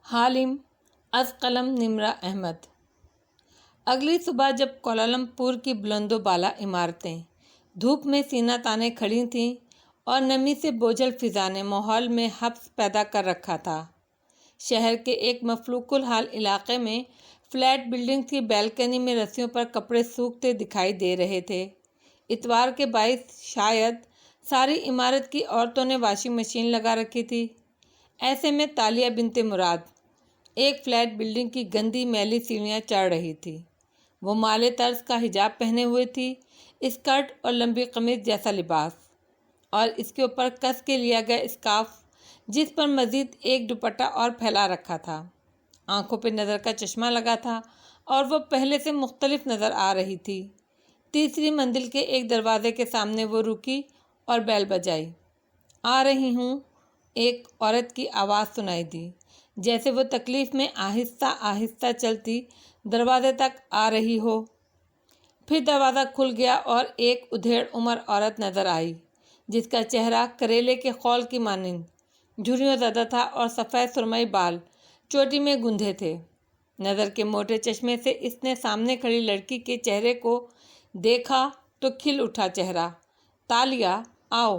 حالم از قلم نمرہ احمد۔ اگلی صبح جب کوالالمپور کی بلند و بالا عمارتیں دھوپ میں سینہ تانے کھڑی تھیں اور نمی سے بوجھل فضا نے ماحول میں حبس پیدا کر رکھا تھا، شہر کے ایک مفلوق الحال علاقے میں فلیٹ بلڈنگ کی بیلکنی میں رسیوں پر کپڑے سوکھتے دکھائی دے رہے تھے۔ اتوار کے باعث شاید ساری عمارت کی عورتوں نے واشنگ مشین لگا رکھی تھی۔ ایسے میں تالیہ بنت مراد ایک فلیٹ بلڈنگ کی گندی میلی سیڑھیاں چڑھ رہی تھی۔ وہ مالے طرز کا حجاب پہنے ہوئے تھی، اسکرٹ اور لمبی قمیض جیسا لباس، اور اس کے اوپر کس کے لیا گیا اسکارف جس پر مزید ایک دوپٹہ اور پھیلا رکھا تھا۔ آنکھوں پہ نظر کا چشمہ لگا تھا اور وہ پہلے سے مختلف نظر آ رہی تھی۔ تیسری منزل کے ایک دروازے کے سامنے وہ رکی اور بیل بجائی۔ آ رہی ہوں، ایک عورت کی آواز سنائی دی، جیسے وہ تکلیف میں آہستہ آہستہ چلتی دروازے تک آ رہی ہو۔ پھر دروازہ کھل گیا اور ایک ادھیڑ عمر عورت نظر آئی، جس کا چہرہ کریلے کے خول کی مانند جھریوں زدہ تھا اور سفید سرمئی بال چوٹی میں گندھے تھے۔ نظر کے موٹے چشمے سے اس نے سامنے کھڑی لڑکی کے چہرے کو دیکھا تو کھل اٹھا چہرہ۔ تالیہ، آؤ،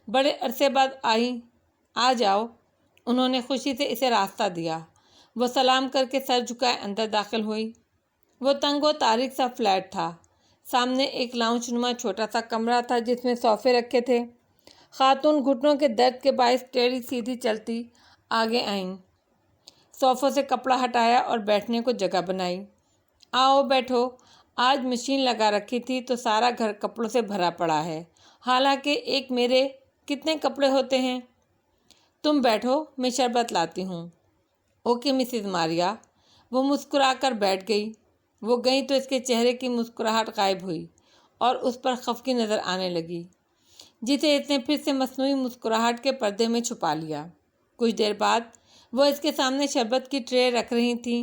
بڑے عرصے بعد آئی، آ جاؤ۔ انہوں نے خوشی سے اسے راستہ دیا۔ وہ سلام کر کے سر جھکائے اندر داخل ہوئی۔ وہ تنگ و تاریک سا فلیٹ تھا۔ سامنے ایک لاؤنج نما چھوٹا سا کمرہ تھا جس میں صوفے رکھے تھے۔ خاتون گھٹنوں کے درد کے باعث ٹیڑھی سیدھی چلتی آگے آئیں، صوفوں سے کپڑا ہٹایا اور بیٹھنے کو جگہ بنائی۔ آؤ بیٹھو، آج مشین لگا رکھی تھی تو سارا گھر کپڑوں سے بھرا پڑا ہے، حالانکہ ایک میرے کتنے کپڑے ہوتے ہیں۔ تم بیٹھو، میں شربت لاتی ہوں۔ Okay Mrs Maria. وہ مسکرا کر بیٹھ گئی۔ وہ گئی تو اس کے چہرے کی مسکراہٹ غائب ہوئی اور اس پر خفگی نظر آنے لگی، جسے اس نے پھر سے مصنوعی مسکراہٹ کے پردے میں چھپا لیا۔ کچھ دیر بعد وہ اس کے سامنے شربت کی ٹرے رکھ رہی تھیں۔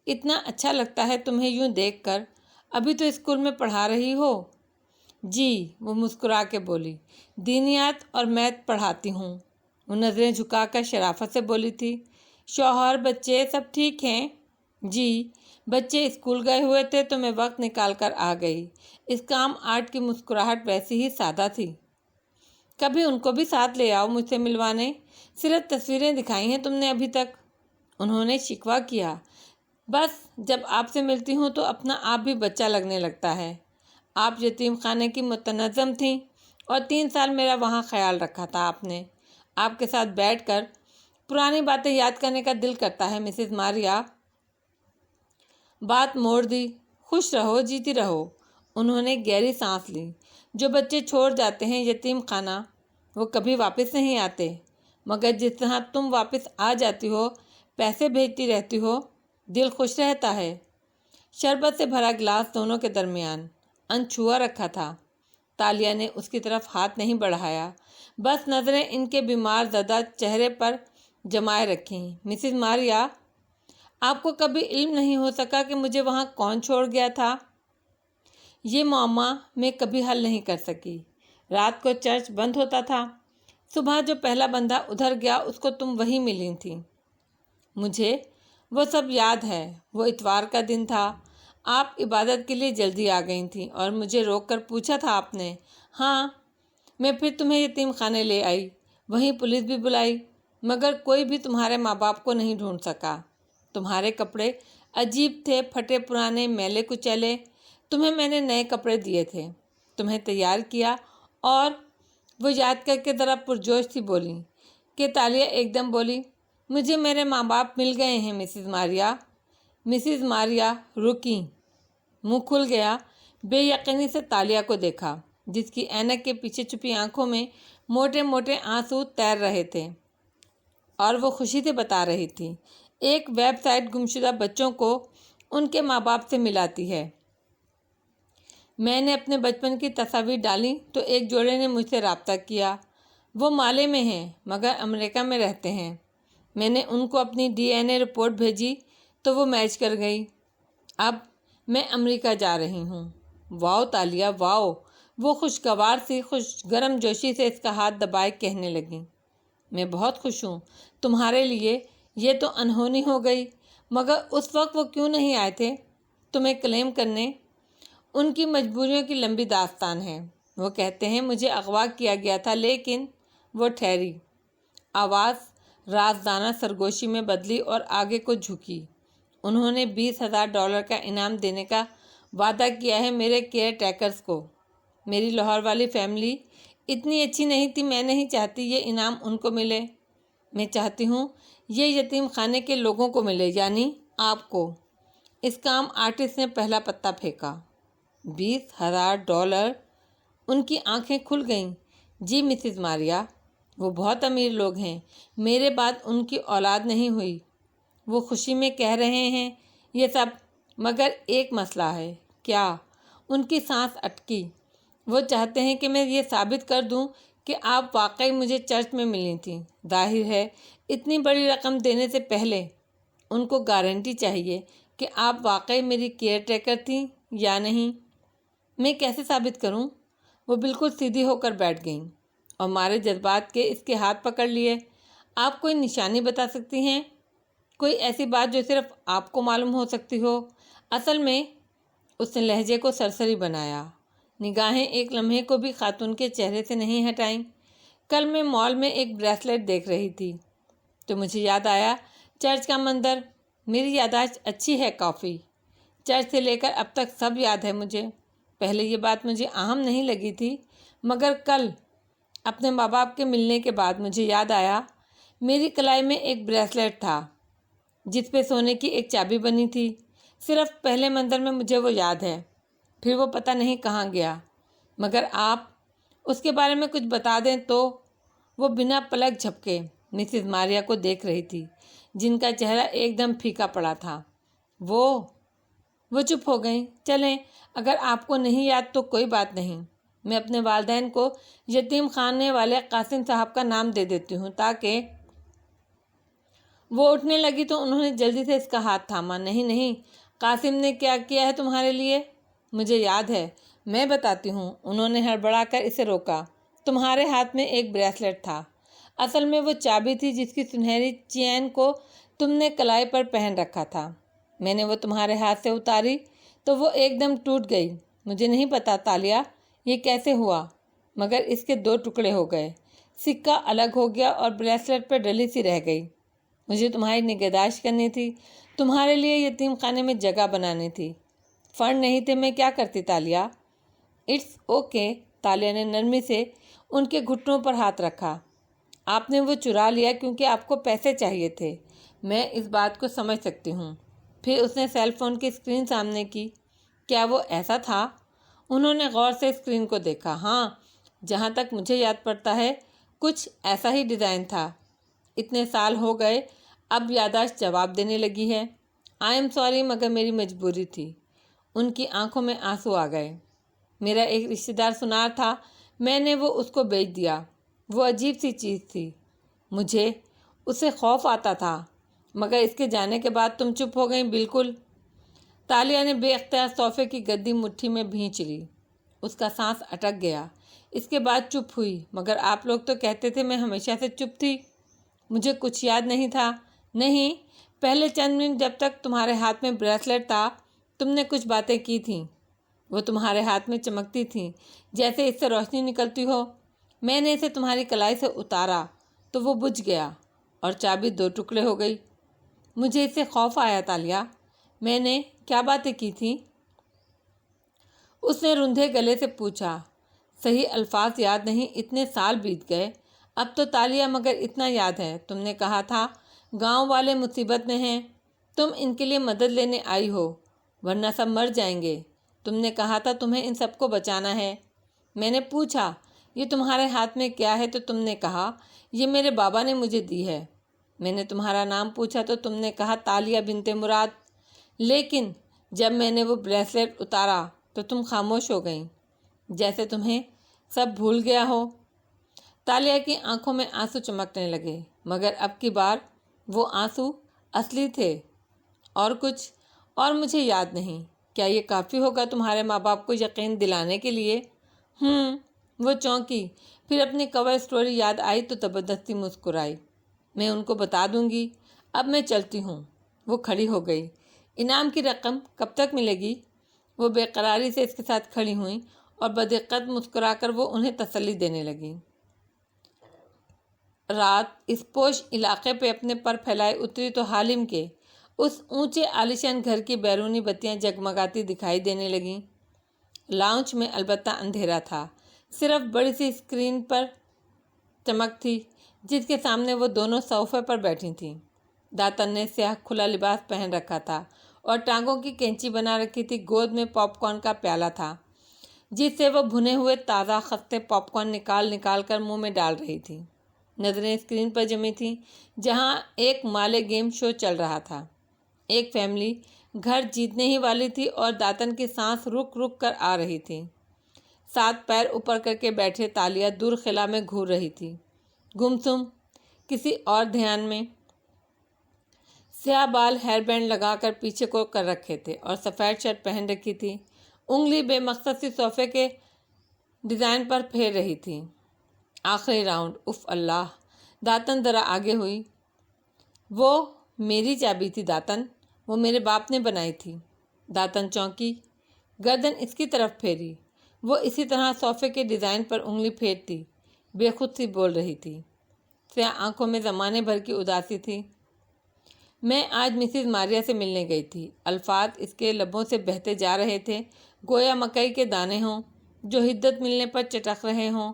اتنا اچھا لگتا ہے تمہیں یوں دیکھ کر، ابھی تو اسکول میں پڑھا رہی ہو؟ جی، وہ مسکرا کے بولی، دینیات اور میتھ پڑھاتی ہوں۔ وہ نظریں جھکا کر شرافت سے بولی تھی۔ شوہر، بچے سب ٹھیک ہیں؟ جی، بچے اسکول گئے ہوئے تھے تو میں وقت نکال کر آ گئی۔ اس کام آرٹ کی مسکراہٹ ویسی ہی سادہ تھی۔ کبھی ان کو بھی ساتھ لے آؤ مجھ سے ملوانے، صرف تصویریں دکھائی ہیں تم نے ابھی تک۔ انہوں نے شکوہ کیا، بس جب آپ سے ملتی ہوں تو اپنا آپ بھی بچہ لگنے لگتا ہے۔ آپ یتیم خانے کی متنظم تھیں اور 3 سال میرا وہاں خیال رکھا تھا آپ نے۔ آپ کے ساتھ بیٹھ کر پرانی باتیں یاد کرنے کا دل کرتا ہے مسز ماریہ۔ بات موڑ دی، خوش رہو، جیتی رہو۔ انہوں نے گہری سانس لی۔ جو بچے چھوڑ جاتے ہیں یتیم خانہ، وہ کبھی واپس نہیں آتے، مگر جس طرح تم واپس آ جاتی ہو، پیسے بھیجتی رہتی ہو، دل خوش رہتا ہے۔ شربت سے بھرا گلاس دونوں کے درمیان انچھوا رکھا تھا۔ تالیہ نے اس کی طرف ہاتھ نہیں بڑھایا، بس نظریں ان کے بیمار زدہ چہرے پر جمائے رکھیں۔ مسز ماریہ، آپ کو کبھی علم نہیں ہو سکا کہ مجھے وہاں کون چھوڑ گیا تھا؟ یہ معمہ میں کبھی حل نہیں کر سکی۔ رات کو چرچ بند ہوتا تھا، صبح جو پہلا بندہ ادھر گیا اس کو تم وہیں ملی تھیں۔ مجھے وہ سب یاد ہے۔ وہ اتوار کا دن تھا، آپ عبادت کے لیے جلدی آ گئی تھیں اور مجھے روک کر پوچھا تھا آپ نے۔ ہاں، میں پھر تمہیں یتیم خانے لے آئی، وہیں پولیس بھی بلائی، مگر کوئی بھی تمہارے ماں باپ کو نہیں ڈھونڈ سکا۔ تمہارے کپڑے عجیب تھے، پھٹے پرانے، میلے کچیلے۔ تمہیں میں نے نئے کپڑے دیے تھے، تمہیں تیار کیا، اور وہ یاد کر کے ذرا پرجوش سی بولی کہ تالیہ ایک دم بولی، مجھے میرے ماں باپ مل گئے ہیں مسز ماریہ۔ مسز ماریہ رکیں، منہ کھل گیا۔ بے یقینی سے تالیہ کو دیکھا، جس کی اینک کے پیچھے چھپی آنکھوں میں موٹے موٹے آنسو تیر رہے تھے، اور وہ خوشی سے بتا رہی تھی، ایک ویب سائٹ گمشدہ بچوں کو ان کے ماں باپ سے ملاتی ہے۔ میں نے اپنے بچپن کی تصاویر ڈالیں تو ایک جوڑے نے مجھ سے رابطہ کیا۔ وہ مالے میں ہیں مگر امریکہ میں رہتے ہیں۔ میں نے ان کو اپنی DNA رپورٹ بھیجی تو وہ میچ کر گئی۔ اب میں امریکہ جا رہی ہوں۔ واؤ تالیہ، واؤ! وہ خوشگوار سی گرم جوشی سے اس کا ہاتھ دبائے کہنے لگیں، میں بہت خوش ہوں، تمہارے لیے یہ تو انہونی ہو گئی، مگر اس وقت وہ کیوں نہیں آئے تھے تمہیں کلیم کرنے؟ ان کی مجبوریوں کی لمبی داستان ہے۔ وہ کہتے ہیں مجھے اغوا کیا گیا تھا، لیکن وہ ٹھہری۔ آواز رازدانہ سرگوشی میں بدلی اور آگے کو جھکی۔ انہوں نے $20,000 کا انعام دینے کا وعدہ کیا ہے میرے کیئر ٹیکرز کو۔ میری لاہور والی فیملی اتنی اچھی نہیں تھی، میں نہیں چاہتی یہ انعام ان کو ملے، میں چاہتی ہوں یہ یتیم خانے کے لوگوں کو ملے، یعنی آپ کو۔ اس کام آرٹسٹ نے پہلا پتا پھینکا۔ $20,000! ان کی آنکھیں کھل گئیں۔ جی مسز ماریا، وہ بہت امیر لوگ ہیں، میرے بعد ان کی اولاد نہیں ہوئی، وہ خوشی میں کہہ رہے ہیں یہ سب، مگر ایک مسئلہ ہے۔ کیا؟ ان کی سانس اٹکی۔ وہ چاہتے ہیں کہ میں یہ ثابت کر دوں کہ آپ واقعی مجھے چرچ میں ملی تھیں۔ ظاہر ہے اتنی بڑی رقم دینے سے پہلے ان کو گارنٹی چاہیے کہ آپ واقعی میری کیئر ٹیکر تھیں یا نہیں۔ میں کیسے ثابت کروں؟ وہ بالکل سیدھی ہو کر بیٹھ گئیں اور مارے جذبات کے اس کے ہاتھ پکڑ لیے۔ آپ کوئی نشانی بتا سکتی ہیں؟ کوئی ایسی بات جو صرف آپ کو معلوم ہو سکتی ہو؟ اصل میں اس نے لہجے کو سرسری بنایا، نگاہیں ایک لمحے کو بھی خاتون کے چہرے سے نہیں ہٹائیں۔ کل میں مال میں ایک بریسلیٹ دیکھ رہی تھی تو مجھے یاد آیا چرچ کا منظر۔ میری یادداشت اچھی ہے کافی۔ چرچ سے لے کر اب تک سب یاد ہے مجھے۔ پہلے یہ بات مجھے اہم نہیں لگی تھی، مگر کل اپنے ماں باپ کے ملنے کے بعد مجھے یاد آیا میری کلائی میں ایک بریسلیٹ تھا جس پہ سونے کی ایک چابی بنی تھی۔ صرف پہلے منظر میں مجھے وہ یاد ہے، پھر وہ پتہ نہیں کہاں گیا۔ مگر آپ اس کے بارے میں کچھ بتا دیں تو۔ وہ بنا پلک جھپکے مسز ماریا کو دیکھ رہی تھی، جن کا چہرہ ایک دم پھیکا پڑا تھا۔ وہ چپ ہو گئیں۔ چلیں، اگر آپ کو نہیں یاد تو کوئی بات نہیں، میں اپنے والدین کو یتیم خانے والے قاسم صاحب کا نام دے دیتی ہوں تاکہ… وہ اٹھنے لگی تو انہوں نے جلدی سے اس کا ہاتھ تھاما۔ نہیں، قاسم نے کیا کیا ہے تمہارے لیے؟ مجھے یاد ہے، میں بتاتی ہوں۔ انہوں نے ہڑبڑا کر اسے روکا۔ تمہارے ہاتھ میں ایک بریسلیٹ تھا، اصل میں وہ چابی تھی جس کی سنہری چین کو تم نے کلائی پر پہن رکھا تھا۔ میں نے وہ تمہارے ہاتھ سے اتاری تو وہ ایک دم ٹوٹ گئی۔ مجھے نہیں پتا تالیہ یہ کیسے ہوا، مگر اس کے 2 ٹکڑے ہو گئے، سکہ الگ ہو گیا اور بریسلیٹ پہ ڈلی سی رہ گئی۔ مجھے تمہاری نگہداشت کرنی تھی، تمہارے لیے یتیم خانے میں جگہ بنانی تھی۔ فنڈ نہیں تھے، میں کیا کرتی تالیہ؟ It's okay. تالیہ نے نرمی سے ان کے گھٹنوں پر ہاتھ رکھا۔ آپ نے وہ چرا لیا کیونکہ آپ کو پیسے چاہیے تھے، میں اس بات کو سمجھ سکتی ہوں۔ پھر اس نے سیل فون کی اسکرین سامنے کی۔ کیا وہ ایسا تھا؟ انہوں نے غور سے اسکرین کو دیکھا۔ ہاں، جہاں تک مجھے یاد پڑتا ہے کچھ ایسا ہی ڈیزائن تھا۔ اتنے سال ہو گئے، اب یادداشت جواب دینے لگی ہے۔ آئی ایم سوری، مگر میری مجبوری تھی۔ ان کی آنکھوں میں آنسو آ گئے۔ میرا ایک رشتہ دار سنار تھا، میں نے وہ اس کو بیچ دیا۔ وہ عجیب سی چیز تھی، مجھے اسے خوف آتا تھا، مگر اس کے جانے کے بعد تم چپ ہو گئیں۔ بالکل۔ تالیہ نے بے اختیار صوفے کی گدی مٹھی میں بھینچ لی۔ اس کا سانس اٹک گیا۔ اس کے بعد چپ ہوئی۔ مگر آپ لوگ تو کہتے تھے میں ہمیشہ سے چپ تھی۔ مجھے کچھ یاد نہیں تھا۔ نہیں، پہلے چند منٹ جب تک تمہارے ہاتھ میں بریسلیٹ تھا تم نے کچھ باتیں کی تھیں، وہ تمہارے ہاتھ میں چمکتی تھیں جیسے اس سے روشنی نکلتی ہو۔ میں نے اسے تمہاری کلائی سے اتارا تو وہ بجھ گیا اور چابی 2 ٹکڑے ہو گئی۔ مجھے اس سے خوف آیا تالیہ۔ میں نے کیا باتیں کی تھیں؟ اس نے روندھے گلے سے پوچھا۔ صحیح الفاظ یاد نہیں، اتنے سال بیت گئے۔ اب تو تالیہ، مگر اتنا یاد ہے تم نے کہا تھا گاؤں والے مصیبت میں ہیں، تم ان کے لیے مدد لینے آئی ہو ورنہ سب مر جائیں گے۔ تم نے کہا تھا تمہیں ان سب کو بچانا ہے۔ میں نے پوچھا یہ تمہارے ہاتھ میں کیا ہے تو تم نے کہا یہ میرے بابا نے مجھے دی ہے۔ میں نے تمہارا نام پوچھا تو تم نے کہا تالیہ بنت مراد۔ لیکن جب میں نے وہ بریسلیٹ اتارا تو تم خاموش ہو گئیں، جیسے تمہیں سب بھول گیا ہو۔ تالیہ کی آنکھوں میں آنسو چمکنے لگے، مگر اب کی بار وہ آنسو اصلی تھے اور کچھ اور مجھے یاد نہیں۔ کیا یہ کافی ہوگا تمہارے ماں باپ کو یقین دلانے کے لیے؟ وہ چونکی، پھر اپنی کور سٹوری یاد آئی تو زبردستی مسکرائی۔ میں ان کو بتا دوں گی، اب میں چلتی ہوں۔ وہ کھڑی ہو گئی۔ انعام کی رقم کب تک ملے گی؟ وہ بے قراری سے اس کے ساتھ کھڑی ہوئیں اور بدقت مسکرا کر وہ انہیں تسلی دینے لگی۔ رات اس پوش علاقے پہ اپنے پر پھیلائے اتری تو حالم کے اس اونچے عالیشان گھر کی بیرونی بتیاں جگمگاتی دکھائی دینے لگیں۔ لاؤنج میں البتہ اندھیرا تھا، صرف بڑی سی اسکرین پر چمک تھی جس کے سامنے وہ دونوں صوفے پر بیٹھی تھیں۔ داتن نے سیاہ کھلا لباس پہن رکھا تھا اور ٹانگوں کی کینچی بنا رکھی تھی۔ گود میں پاپ کارن کا پیالہ تھا جس سے وہ بھنے ہوئے تازہ خستے پاپ کارن نکال نکال کر منہ میں ڈال رہی تھی۔ نظریں اسکرین پر جمی تھیں جہاں ایک مالے گیم شو چل رہا تھا۔ ایک فیملی گھر جیتنے ہی والی تھی اور داتن کی سانس رک رک کر آ رہی تھی۔ 7 پیر اوپر کر کے بیٹھے تالیہ دور خلا میں گھور رہی تھی، گمسم کسی اور دھیان میں۔ سیاہ بال ہیئر بینڈ لگا کر پیچھے کو کر رکھے تھے اور سفید شرٹ پہن رکھی تھی۔ انگلی بے مقصد سی صوفے کے ڈیزائن پر پھیر رہی تھی۔ آخری راؤنڈ، اف اللہ! داتن ذرا آگے ہوئی۔ وہ میری چابی تھی داتن، وہ میرے باپ نے بنائی تھی۔ داتن چونکی، گردن اس کی طرف پھیری۔ وہ اسی طرح صوفے کے ڈیزائن پر انگلی پھیرتی بے خود سی بول رہی تھی۔ سیاہ آنکھوں میں زمانے بھر کی اداسی تھی۔ میں آج مسز ماریا سے ملنے گئی تھی۔ الفاظ اس کے لبوں سے بہتے جا رہے تھے گویا مکئی کے دانے ہوں جو حدت ملنے پر چٹک رہے ہوں۔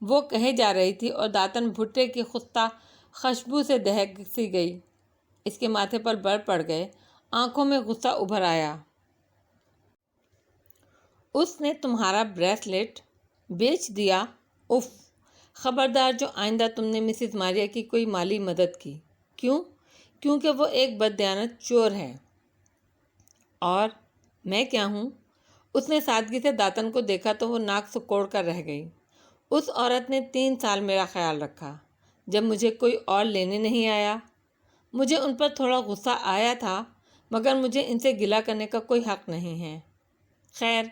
وہ کہے جا رہی تھی اور داتن بھٹے کی خستہ خوشبو سے دہک سی گئی۔ اس کے ماتھے پر بر پڑ گئے، آنکھوں میں غصہ ابھر آیا۔ اس نے تمہارا بریسلیٹ بیچ دیا؟ اف! خبردار جو آئندہ تم نے مسز ماریا کی کوئی مالی مدد کی۔ کیوں؟ کیونکہ وہ ایک بددیانت چور ہے۔ اور میں کیا ہوں؟ اس نے سادگی سے داتن کو دیکھا تو وہ ناک سکوڑ کر رہ گئی۔ اس عورت نے 3 سال میرا خیال رکھا جب مجھے کوئی اور لینے نہیں آیا۔ مجھے ان پر تھوڑا غصہ آیا تھا مگر مجھے ان سے گلہ کرنے کا کوئی حق نہیں ہے۔ خیر،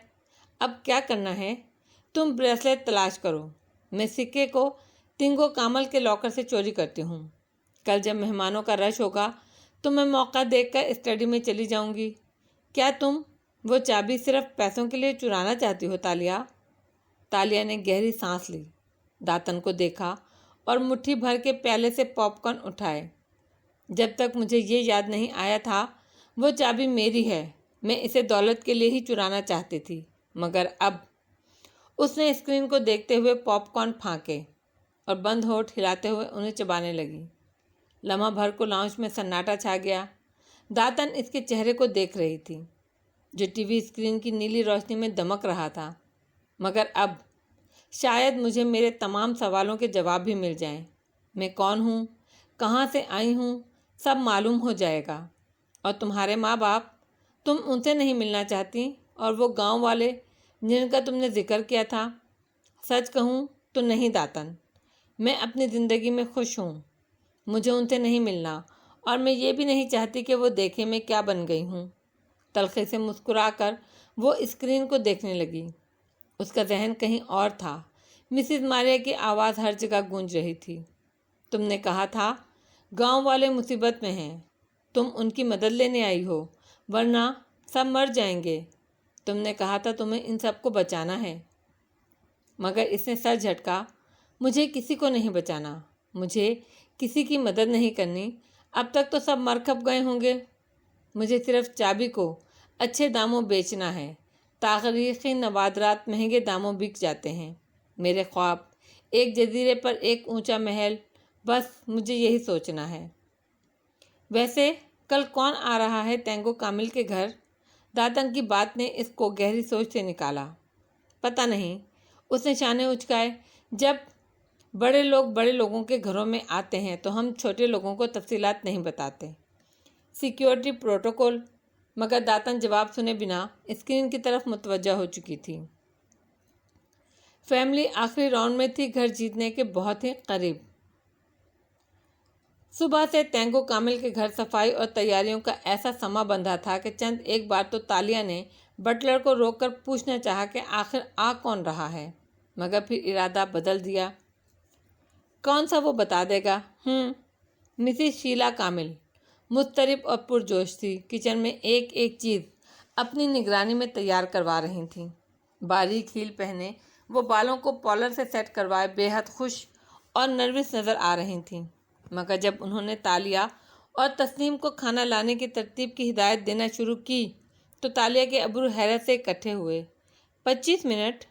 اب کیا کرنا ہے؟ تم بریسلیٹ تلاش کرو، میں سکے کو تنگو کامل کے لاکر سے چوری کرتی ہوں۔ کل جب مہمانوں کا رش ہوگا تو میں موقع دیکھ کر اسٹڈی میں چلی جاؤں گی۔ کیا تم وہ چابی صرف پیسوں کے لیے چرانا چاہتی ہو تالیہ؟ تالیہ نے گہری سانس لی، داتن کو دیکھا اور مٹھی بھر کے پیالے سے پاپ کارن اٹھائے۔ جب تک مجھے یہ یاد نہیں آیا تھا وہ چابی میری ہے، میں اسے دولت کے لیے ہی چرانا چاہتی تھی، مگر اب… اس نے اسکرین کو دیکھتے ہوئے پاپ کارن پھانکے اور بند ہونٹ ہلاتے ہوئے انہیں چبانے لگی۔ لمحہ بھر کو لاؤنج میں سناٹا چھا گیا۔ داتن اس کے چہرے کو دیکھ رہی تھی جو ٹی وی اسکرین کی نیلی روشنی میں دمک رہا تھا۔ مگر اب شاید مجھے میرے تمام سوالوں کے جواب بھی مل جائیں۔ میں کون ہوں، کہاں سے آئی ہوں، سب معلوم ہو جائے گا۔ اور تمہارے ماں باپ، تم ان سے نہیں ملنا چاہتی؟ اور وہ گاؤں والے جن کا تم نے ذکر کیا تھا؟ سچ کہوں تو نہیں داتن، میں اپنی زندگی میں خوش ہوں۔ مجھے ان سے نہیں ملنا اور میں یہ بھی نہیں چاہتی کہ وہ دیکھیں میں کیا بن گئی ہوں۔ تلخی سے مسکرا کر وہ اسکرین کو دیکھنے لگی۔ اس کا ذہن کہیں اور تھا۔ مسز ماریا کی آواز ہر جگہ گونج رہی تھی۔ تم نے کہا تھا گاؤں والے مصیبت میں ہیں، تم ان کی مدد لینے آئی ہو، ورنہ سب مر جائیں گے۔ تم نے کہا تھا تمہیں ان سب کو بچانا ہے۔ مگر اس نے سر جھٹکا۔ مجھے کسی کو نہیں بچانا، مجھے کسی کی مدد نہیں کرنی۔ اب تک تو سب مر کھپ گئے ہوں گے۔ مجھے صرف چابی کو اچھے داموں بیچنا ہے۔ تاریخی نوادرات مہنگے داموں بک جاتے ہیں۔ میرے خواب، ایک جزیرے پر ایک اونچا محل، بس مجھے یہی سوچنا ہے۔ ویسے کل کون آ رہا ہے تینگو کامل کے گھر؟ داتن کی بات نے اس کو گہری سوچ سے نکالا۔ پتہ نہیں، اس نے شانے اچکائے۔ جب بڑے لوگ بڑے لوگوں کے گھروں میں آتے ہیں تو ہم چھوٹے لوگوں کو تفصیلات نہیں بتاتے، سیکیورٹی پروٹوکول۔ مگر داتن جواب سنے بنا اسکرین کی طرف متوجہ ہو چکی تھی۔ فیملی آخری راؤنڈ میں تھی، گھر جیتنے کے بہت ہی قریب۔ صبح سے تینگو کامل کے گھر صفائی اور تیاریوں کا ایسا سما بندھا تھا کہ چند ایک بار تو تالیہ نے بٹلر کو روک کر پوچھنا چاہا کہ آخر آ کون رہا ہے، مگر پھر ارادہ بدل دیا۔ کون سا وہ بتا دے گا۔ مسز شیلا کامل، مضطرب اور پرجوش تھی، کچن میں ایک ایک چیز اپنی نگرانی میں تیار کروا رہی تھیں۔ باریک ہیل پہنے وہ بالوں کو پارلر سے سیٹ کروائے بے حد خوش اور نروس نظر آ رہی تھیں، مگر جب انہوں نے تالیہ اور تسنیم کو کھانا لانے کی ترتیب کی ہدایت دینا شروع کی تو تالیہ کے ابرو حیرت سے اکٹھے ہوئے۔ 25 منٹ؟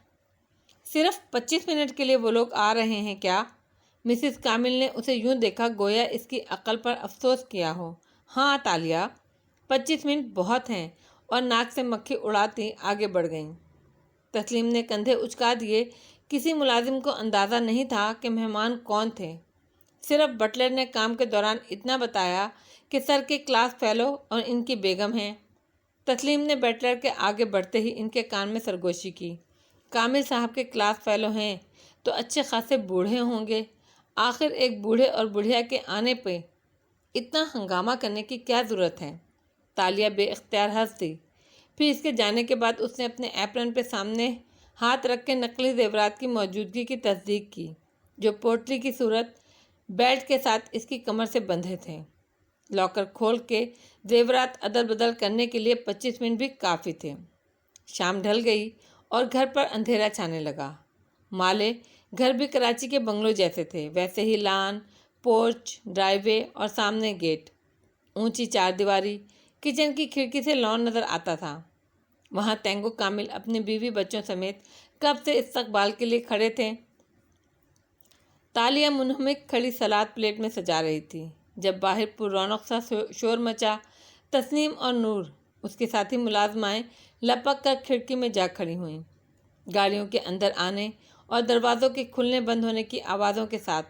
صرف 25 منٹ کے لیے وہ لوگ آ رہے ہیں کیا؟ مسز کامل نے اسے یوں دیکھا گویا اس کی عقل پر افسوس کیا ہو۔ ہاں تالیہ، 25 منٹ بہت ہیں، اور ناک سے مکھی اڑاتی آگے بڑھ گئیں۔ تسلیم نے کندھے اچکا دیے۔ کسی ملازم کو اندازہ نہیں تھا کہ مہمان کون تھے، صرف بٹلر نے کام کے دوران اتنا بتایا کہ سر کے کلاس فیلو اور ان کی بیگم ہیں۔ تسلیم نے بٹلر کے آگے بڑھتے ہی ان کے کان میں سرگوشی کی۔ کامل صاحب کے کلاس فیلو ہیں تو اچھے خاصے بوڑھے ہوں گے، آخر ایک بوڑھے اور بڑھیا کے آنے پہ اتنا ہنگامہ کرنے کی کیا ضرورت ہے؟ تالیہ بے اختیار ہنس دی۔ پھر اس کے جانے کے بعد اس نے اپنے ایپرن پہ سامنے ہاتھ رکھ کے نقلی زیورات کی موجودگی کی تصدیق کی، جو پوٹلی کی صورت بیلٹ کے ساتھ اس کی کمر سے بندھے تھے۔ لاکر کھول کے زیورات ادل بدل کرنے کے لیے 25 منٹ بھی کافی تھے۔ شام ڈھل گئی اور گھر پر اندھیرا چھانے لگا۔ مالے گھر بھی کراچی کے بنگلوں جیسے تھے، ویسے ہی لان، پورچ، ڈرائیو وے اور سامنے گیٹ، اونچی چار دیواری۔ کچن کی کھڑکی سے لان نظر آتا تھا۔ وہاں تینگو کامل اپنی بیوی بچوں سمیت کب سے استقبال کے لیے کھڑے تھے۔ تالیہ منہمک کھڑی سلاد پلیٹ میں سجا رہی تھی جب باہر پر رونق سا شور مچا۔ تسنیم اور نور، اس کے ساتھی ملازمائیں لپک کر کھڑکی میں جا کھڑی ہوئیں۔ گاڑیوں کے اندر آنے اور دروازوں کے کھلنے بند ہونے کی آوازوں کے ساتھ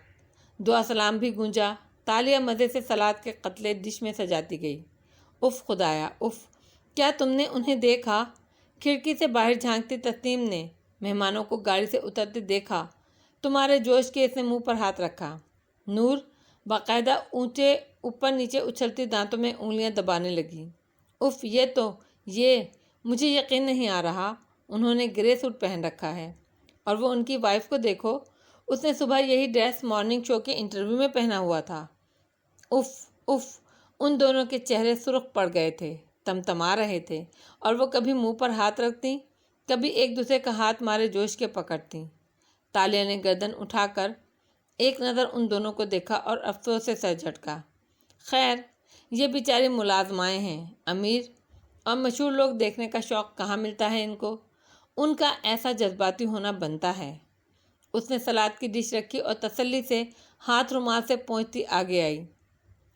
دعا سلام بھی گونجا۔ تالیہ مزے سے سلاد کے قطلے ڈش میں سجاتی گئی۔ اف خدایا، اف، کیا تم نے انہیں دیکھا؟ کھڑکی سے باہر جھانکتی تسنیم نے مہمانوں کو گاڑی سے اترتے دیکھا۔ تمہارے جوش کے اس نے منہ پر ہاتھ رکھا۔ نور باقاعدہ اونچے اوپر نیچے اچھلتی دانتوں میں انگلیاں دبانے لگی۔ اف، یہ مجھے یقین نہیں آ رہا، انہوں نے گرے سوٹ پہن رکھا ہے، اور وہ ان کی وائف کو دیکھو، اس نے صبح یہی ڈریس مارننگ شو کے انٹرویو میں پہنا ہوا تھا۔ اف اف، ان دونوں کے چہرے سرخ پڑ گئے تھے، تمتما رہے تھے، اور وہ کبھی منہ پر ہاتھ رکھتی، کبھی ایک دوسرے کا ہاتھ مارے جوش کے پکڑتی۔ تالیہ نے گردن اٹھا کر ایک نظر ان دونوں کو دیکھا اور افسوس سے سر جھٹکا۔ خیر، یہ بیچاری ملازمائیں ہیں، امیر اور مشہور لوگ دیکھنے کا شوق کہاں ملتا ہے ان کو، ان کا ایسا جذباتی ہونا بنتا ہے۔ اس نے سلاد کی ڈش رکھی اور تسلی سے ہاتھ رومال سے پونچھتی آگے آئی،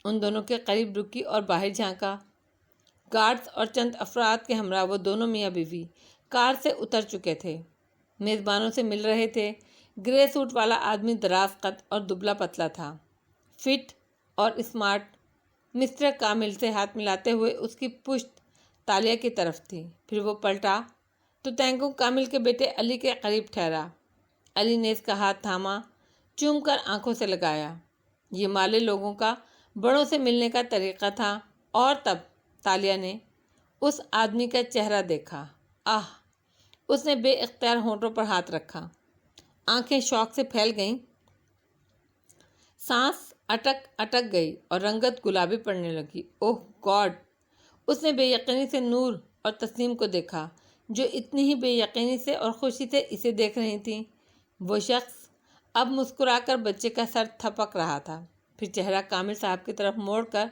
ان دونوں کے قریب رکی اور باہر جھانکا۔ گارڈز اور چند افراد کے ہمراہ وہ دونوں میاں بیوی کار سے اتر چکے تھے، میزبانوں سے مل رہے تھے۔ گرے سوٹ والا آدمی دراز قد اور دبلا پتلا تھا، فٹ اور اسمارٹ۔ مسٹر کامل سے ہاتھ ملاتے ہوئے اس کی پشت تالیہ کی طرف تھی، پھر وہ پلٹا تو تینگو کامل کے بیٹے علی کے قریب ٹھہرا۔ علی نے اس کا ہاتھ تھاما، چوم کر آنکھوں سے لگایا۔ یہ مالے لوگوں کا بڑوں سے ملنے کا طریقہ تھا، اور تب تالیہ نے اس آدمی کا چہرہ دیکھا۔ آہ! اس نے بے اختیار ہونٹوں پر ہاتھ رکھا، آنکھیں شوق سے پھیل گئیں، سانس اٹک گئی اور رنگت گلابی پڑنے لگی۔ اوہ گاڈ! اس نے بے یقینی سے نور اور تسنیم کو دیکھا، جو اتنی ہی بے یقینی سے اور خوشی سے اسے دیکھ رہی تھیں۔ وہ شخص اب مسکرا کر بچے کا سر تھپک رہا تھا، پھر چہرہ کامل صاحب کی طرف موڑ کر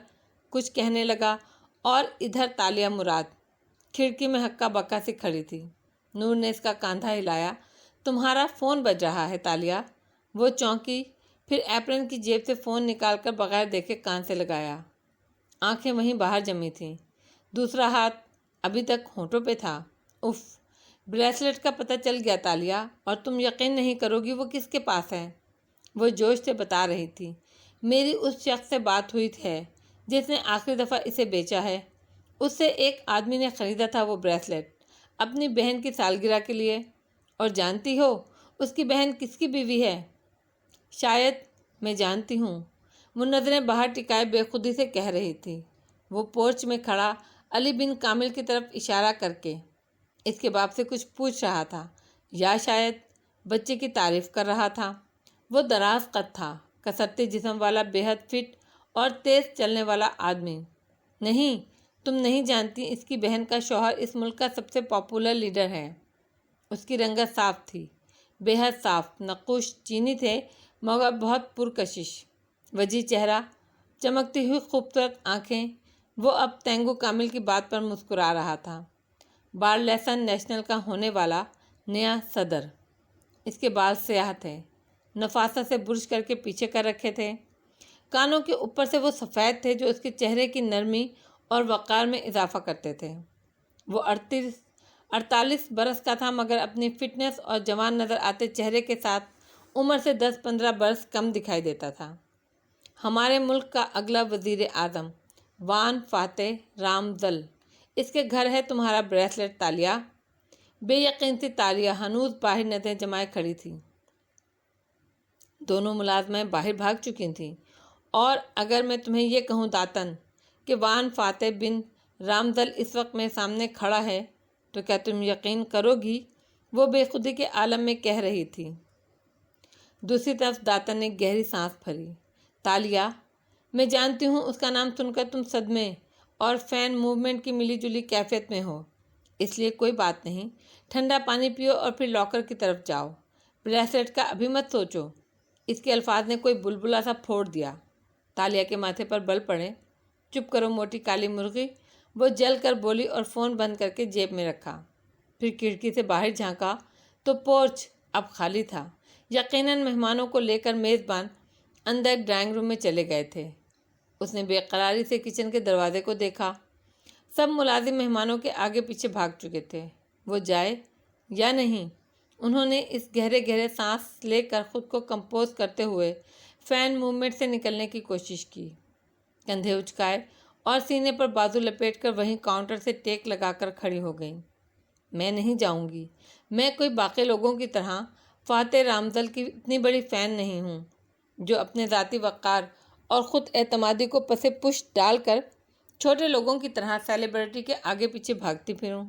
کچھ کہنے لگا، اور ادھر تالیہ مراد کھڑکی میں ہکا بکا سی کھڑی تھی۔ نور نے اس کا کاندھا ہلایا۔ تمہارا فون بج رہا ہے تالیہ۔ وہ چونکی، پھر ایپرن کی جیب سے فون نکال کر بغیر دیکھے کان سے لگایا۔ آنکھیں وہیں باہر جمی تھیں، دوسرا ہاتھ ابھی تک ہونٹوں پہ تھا۔ اف! بریسلٹ کا پتہ چل گیا تالیہ، اور تم یقین نہیں کرو گی وہ کس کے پاس ہے۔ وہ جوش سے بتا رہی تھی، میری اس شخص سے بات ہوئی ہے جس نے آخری دفعہ اسے بیچا ہے، اس سے ایک آدمی نے خریدا تھا وہ بریسلٹ اپنی بہن کی سالگرہ کے لیے، اور جانتی ہو اس کی بہن کس کی بیوی ہے؟ شاید میں جانتی ہوں، وہ نظریں باہر ٹکائے بے خودی سے کہہ رہی تھی۔ وہ پورچ میں کھڑا علی بن کامل کی طرف اشارہ کر کے اس کے باپ سے کچھ پوچھ رہا تھا، یا شاید بچے کی تعریف کر رہا تھا۔ وہ دراز قد تھا، کسرتے جسم والا، بے حد فٹ اور تیز چلنے والا آدمی نہیں، تم نہیں جانتی، اس کی بہن کا شوہر اس ملک کا سب سے پاپولر لیڈر ہے۔ اس کی رنگت صاف تھی، بے حد صاف، نقوش چینی تھے مگر بہت پرکشش، وجیح چہرہ، چمکتی ہوئی خوبصورت آنکھیں۔ وہ اب تینگو کامل کی بات پر مسکرا رہا تھا، بارلیسن نیشنل کا ہونے والا نیا صدر۔ اس کے بال سیاہ تھے، نفاست سے برش کر کے پیچھے کر رکھے تھے، کانوں کے اوپر سے وہ سفید تھے جو اس کے چہرے کی نرمی اور وقار میں اضافہ کرتے تھے۔ وہ 48 برس کا تھا مگر اپنی فٹنس اور جوان نظر آتے چہرے کے ساتھ عمر سے 10-15 برس کم دکھائی دیتا تھا۔ ہمارے ملک کا اگلا وزیر اعظم وان فاتح رامزل، اس کے گھر ہے تمہارا بریسلٹ تالیہ۔ بے یقین سی تالیہ ہنوز باہر نظریں جمائے کھڑی تھی۔ دونوں ملازمیں باہر بھاگ چکی تھیں، اور اگر میں تمہیں یہ کہوں داتن کہ وان فاتح بن رامزل اس وقت میرے سامنے کھڑا ہے تو کیا تم یقین کرو گی؟ وہ بے خودی کے عالم میں کہہ رہی تھی۔ دوسری طرف داتن نے گہری سانس بھری۔ تالیہ، میں جانتی ہوں اس کا نام سن کر تم صدمے اور فین موومنٹ کی ملی جلی کیفیت میں ہو، اس لیے کوئی بات نہیں، ٹھنڈا پانی پیو اور پھر لاکر کی طرف جاؤ، بریسلٹ کا ابھی مت سوچو۔ اس کے الفاظ نے کوئی بلبلا سا پھوڑ دیا۔ تالیہ کے ماتھے پر بل پڑے۔ چپ کرو موٹی کالی مرغی، وہ جل کر بولی اور فون بند کر کے جیب میں رکھا۔ پھر کھڑکی سے باہر جھانکا تو پورچ اب خالی تھا۔ یقیناً مہمانوں کو لے کر میزبان اندر ڈرائنگ روم میں چلے گئے تھے۔ اس نے بے قراری سے کچن کے دروازے کو دیکھا۔ سب ملازم مہمانوں کے آگے پیچھے بھاگ چکے تھے۔ وہ جائے یا نہیں؟ انہوں نے اس گہرے سانس لے کر خود کو کمپوز کرتے ہوئے فین موومنٹ سے نکلنے کی کوشش کی، کندھے اچکائے اور سینے پر بازو لپیٹ کر وہیں کاؤنٹر سے ٹیک لگا کر کھڑی ہو گئیں۔ میں نہیں جاؤں گی، میں کوئی باقی لوگوں کی طرح فاتح رامزل کی اتنی بڑی فین نہیں ہوں جو اپنے ذاتی وقار اور خود اعتمادی کو پس پشت ڈال کر چھوٹے لوگوں کی طرح سیلیبریٹی کے آگے پیچھے بھاگتی پھروں۔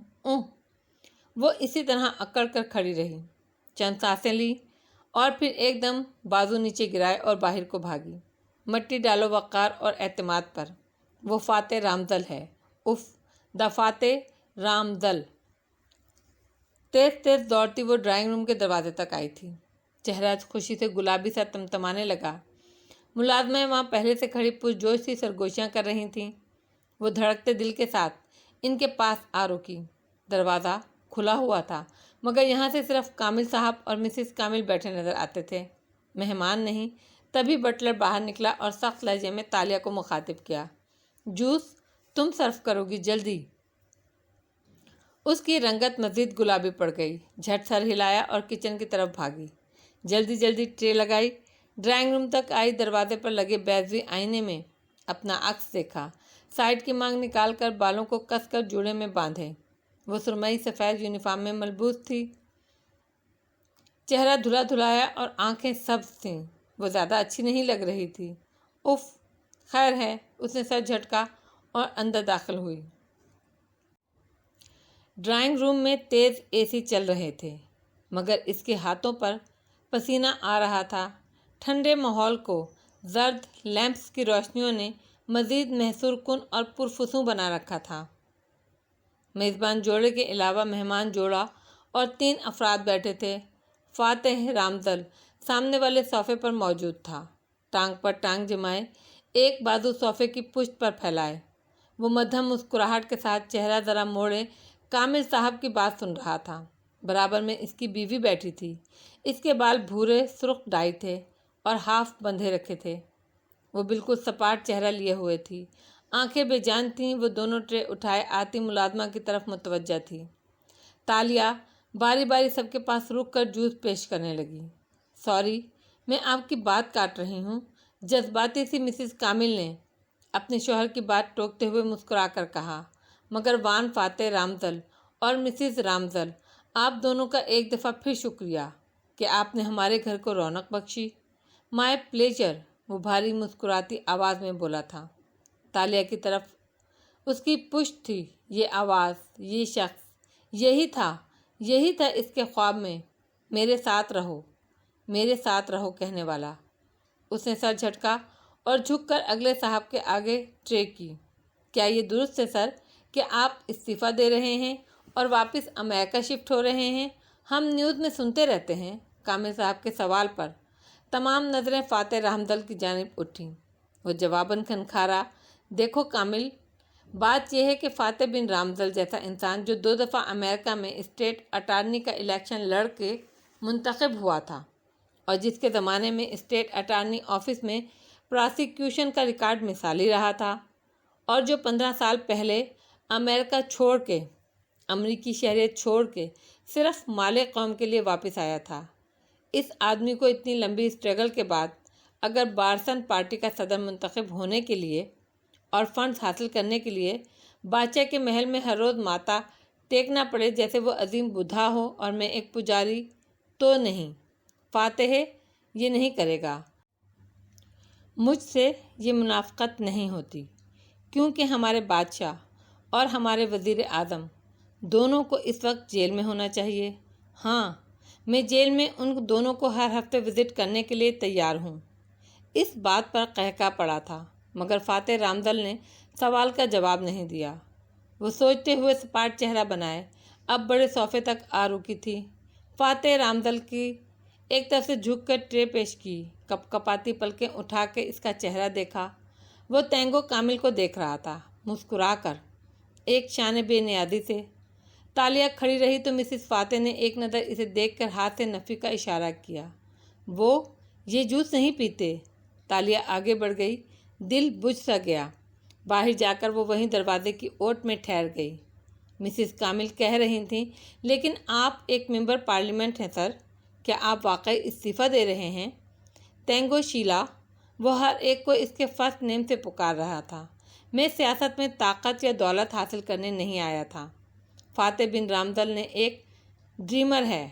وہ اسی طرح اکڑ کر کھڑی رہی، چند سانسیں لی اور پھر ایک دم بازو نیچے گرائے اور باہر کو بھاگی۔ مٹی ڈالو وقار اور اعتماد پر، وہ فاتح رامزل ہے، اف، دا فاتح رامزل۔ تیز دوڑتی وہ ڈرائنگ روم کے دروازے تک آئی تھی، چہرہ خوشی سے گلابی سا تمتمانے لگا۔ ملازمیں وہاں پہلے سے کھڑی پرجوش سی سرگوشیاں کر رہی تھیں۔ وہ دھڑکتے دل کے ساتھ ان کے پاس آ رکی۔ دروازہ کھلا ہوا تھا مگر یہاں سے صرف کامل صاحب اور مسز کامل بیٹھے نظر آتے تھے، مہمان نہیں۔ تبھی بٹلر باہر نکلا اور سخت لہجے میں تالیہ کو مخاطب کیا، جوس تم سرو کرو گی، جلدی۔ اس کی رنگت مزید گلابی پڑ گئی، جھٹ سر ہلایا اور کچن کی طرف بھاگی، جلدی ٹرے لگائی، ڈرائنگ روم تک آئی، دروازے پر لگے بیضوی آئینے میں اپنا عکس دیکھا، سائڈ کی مانگ نکال کر بالوں کو کس کر جوڑے میں باندھے۔ وہ سرمئی سفید یونیفارم میں ملبوس تھی، چہرہ دھلا دھلایا اور آنکھیں سبز تھیں۔ وہ زیادہ اچھی نہیں لگ رہی تھی۔ اف، خیر ہے، اس نے سر جھٹکا اور اندر داخل ہوئی۔ ڈرائنگ روم میں تیز اے سی چل رہے تھے مگر اس کے ہاتھوں پر پسینہ آ رہا تھا۔ ٹھنڈے ماحول کو زرد لیمپس کی روشنیوں نے مزید محصور کن اور پرفسوں بنا رکھا تھا۔ میزبان جوڑے کے علاوہ مہمان جوڑا اور 3 افراد بیٹھے تھے۔ فاتح رامزل سامنے والے صوفے پر موجود تھا، ٹانگ پر ٹانگ جمائے، ایک بازو صوفے کی پشت پر پھیلائے۔ وہ مدھم مسکراہٹ کے ساتھ چہرہ ذرا موڑے کامل صاحب کی بات سن رہا تھا۔ برابر میں اس کی بیوی بیٹھی تھی، اس کے بال بھورے سرخ ڈائی تھے اور ہاف بندھے رکھے تھے۔ وہ بالکل سپاٹ چہرہ لیے ہوئے تھی، آنکھیں بے جان تھیں۔ وہ دونوں ٹرے اٹھائے آتی ملازمہ کی طرف متوجہ تھی۔ تالیہ باری باری سب کے پاس رک کر جوس پیش کرنے لگی۔ سوری، میں آپ کی بات کاٹ رہی ہوں، جذباتی سی مسز کامل نے اپنے شوہر کی بات ٹوکتے ہوئے مسکرا کر کہا، مگر وان فاتح رامزل اور مسز رامزل، آپ دونوں کا ایک دفعہ پھر شکریہ کہ آپ نے ہمارے گھر کو رونق بخشی۔ مائی پلیجر، وہ بھاری مسکراتی آواز میں بولا تھا۔ تالیہ کی طرف اس کی پشت تھی۔ یہ آواز، یہ شخص، یہی تھا اس کے خواب میں میرے ساتھ رہو کہنے والا۔ اس نے سر جھٹکا اور جھک کر اگلے صاحب کے آگے ٹرے کی۔ کیا یہ درست ہے سر کہ آپ استعفیٰ دے رہے ہیں اور واپس امریکہ شفٹ ہو رہے ہیں؟ ہم نیوز میں سنتے رہتے ہیں۔ کامل صاحب کے سوال پر تمام نظریں فاتح رامدل کی جانب اٹھیں۔ وہ جواباً کھنکھارا، دیکھو کامل، بات یہ ہے کہ فاتح بن رامدل جیسا انسان جو 2 دفعہ امریکہ میں اسٹیٹ اٹارنی کا الیکشن لڑ کے منتخب ہوا تھا اور جس کے زمانے میں اسٹیٹ اٹارنی آفس میں پراسیکیوشن کا ریکارڈ مثالی رہا تھا، اور جو 15 سال پہلے امریکہ چھوڑ کے، امریکی شہریت چھوڑ کے صرف مال قوم کے لیے واپس آیا تھا، اس آدمی کو اتنی لمبی اسٹرگل کے بعد اگر بارسن پارٹی کا صدر منتخب ہونے کے لیے اور فنڈز حاصل کرنے کے لیے باچا کے محل میں ہر روز ماتا ٹیکنا پڑے جیسے وہ عظیم بدھا ہو اور میں ایک پجاری، تو نہیں، فاتح یہ نہیں کرے گا۔ مجھ سے یہ منافقت نہیں ہوتی، کیونکہ ہمارے بادشاہ اور ہمارے وزیر اعظم دونوں کو اس وقت جیل میں ہونا چاہیے۔ ہاں، میں جیل میں ان دونوں کو ہر ہفتے وزٹ کرنے کے لیے تیار ہوں۔ اس بات پر قہقہ پڑا تھا، مگر فاتح رامدل نے سوال کا جواب نہیں دیا۔ وہ سوچتے ہوئے سپاٹ چہرہ بنائے اب بڑے صوفے تک آ رکی تھی۔ فاتح رامدل کی ایک طرف سے جھک کر ٹرے پیش کی، کپ کپاتی پلکیں اٹھا کے اس کا چہرہ دیکھا۔ وہ تینگو کامل کو دیکھ رہا تھا، مسکرا کر، ایک شان بے نیازی سے۔ تالیہ کھڑی رہی تو مسز فاتح نے ایک نظر اسے دیکھ کر ہاتھ سے نفی کا اشارہ کیا۔ وہ یہ جوس نہیں پیتے۔ تالیہ آگے بڑھ گئی، دل بجھ سا گیا۔ باہر جا کر وہ وہیں دروازے کی اوٹ میں ٹھہر گئی۔ مسز کامل کہہ رہی تھیں، لیکن آپ ایک ممبر پارلیمنٹ ہیں سر، کیا آپ واقعی استعفیٰ دے رہے ہیں؟ تینگو شیلا، وہ ہر ایک کو اس کے فرسٹ نیم سے پکار رہا تھا۔ میں سیاست میں طاقت یا دولت حاصل کرنے نہیں آیا تھا۔ فاتح بن رامدل نے ایک ڈریمر ہے،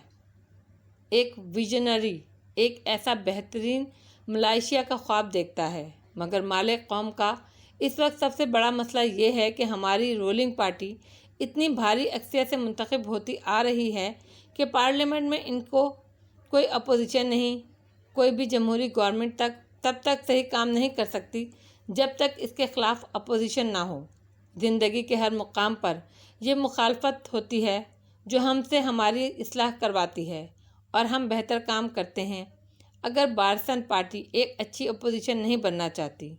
ایک ویژنری، ایک ایسا بہترین ملائیشیا کا خواب دیکھتا ہے، مگر مال قوم کا اس وقت سب سے بڑا مسئلہ یہ ہے کہ ہماری رولنگ پارٹی اتنی بھاری اکثریت سے منتخب ہوتی آ رہی ہے کہ پارلیمنٹ میں ان کو کوئی اپوزیشن نہیں، کوئی بھی جمہوری گورنمنٹ تب تک صحیح کام نہیں کر سکتی جب تک اس کے خلاف اپوزیشن نہ ہو۔ زندگی کے ہر مقام پر یہ مخالفت ہوتی ہے جو ہم سے ہماری اصلاح کرواتی ہے اور ہم بہتر کام کرتے ہیں۔ اگر بارسن پارٹی ایک اچھی اپوزیشن نہیں بننا چاہتی،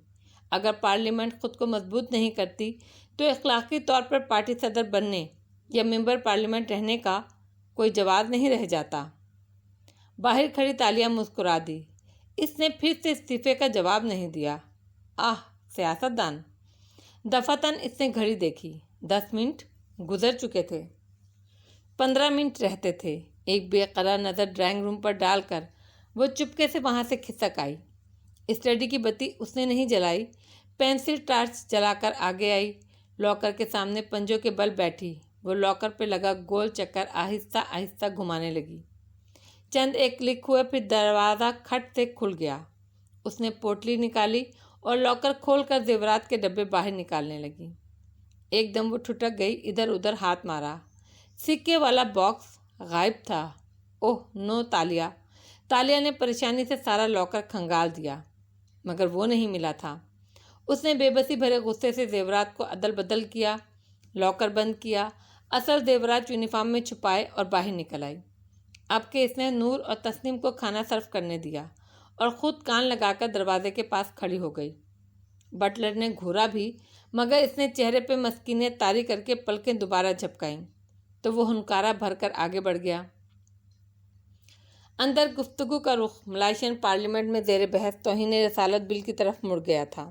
اگر پارلیمنٹ خود کو مضبوط نہیں کرتی، تو اخلاقی طور پر پارٹی صدر بننے یا ممبر پارلیمنٹ رہنے کا کوئی جواز نہیں رہ جاتا۔ باہر کھڑی تالیہ مسکرا دی۔ اس نے پھر سے استعفے کا جواب نہیں دیا۔ سیاست دان! دفعتاً اس نے گھڑی دیکھی، 10 منٹ گزر چکے تھے، 15 منٹ رہتے تھے۔ ایک بے قرار نظر ڈرائنگ روم پر ڈال کر وہ چپکے سے وہاں سے کھسک آئی۔ اسٹڈی کی بتی اس نے نہیں جلائی، پینسل ٹارچ جلا کر آگے آئی، لاکر کے سامنے پنجوں کے بل بیٹھی۔ وہ لاکر پہ لگا گول چکر آہستہ آہستہ گھمانے لگی۔ چند ایک کلک ہوئے، پھر دروازہ کھٹ سے کھل گیا۔ اس نے پوٹلی نکالی اور لاکر کھول کر زیورات کے ڈبے باہر نکالنے لگی۔ ایک دم وہ ٹھٹک گئی، ادھر ادھر ہاتھ مارا، سکے والا باکس غائب تھا۔ اوہ نو تالیہ! تالیہ نے پریشانی سے سارا لاکر کھنگال دیا، مگر وہ نہیں ملا تھا۔ اس نے بے بسی بھرے غصے سے زیورات کو عدل بدل کیا، لاکر بند کیا، اصل زیورات یونیفارم میں چھپائے اور باہر نکل آئی۔ اب کہ اس نے نور اور تسنیم کو کھانا سرو کرنے دیا اور خود کان لگا کر دروازے کے پاس کھڑی ہو گئی۔ بٹلر نے گھورا بھی، مگر اس نے چہرے پہ مسکینیت طاری کر کے پلکیں دوبارہ جھپکائیں تو وہ ہنکارا بھر کر آگے بڑھ گیا۔ اندر گفتگو کا رخ ملائیشین پارلیمنٹ میں زیر بحث توہین رسالت بل کی طرف مڑ گیا تھا۔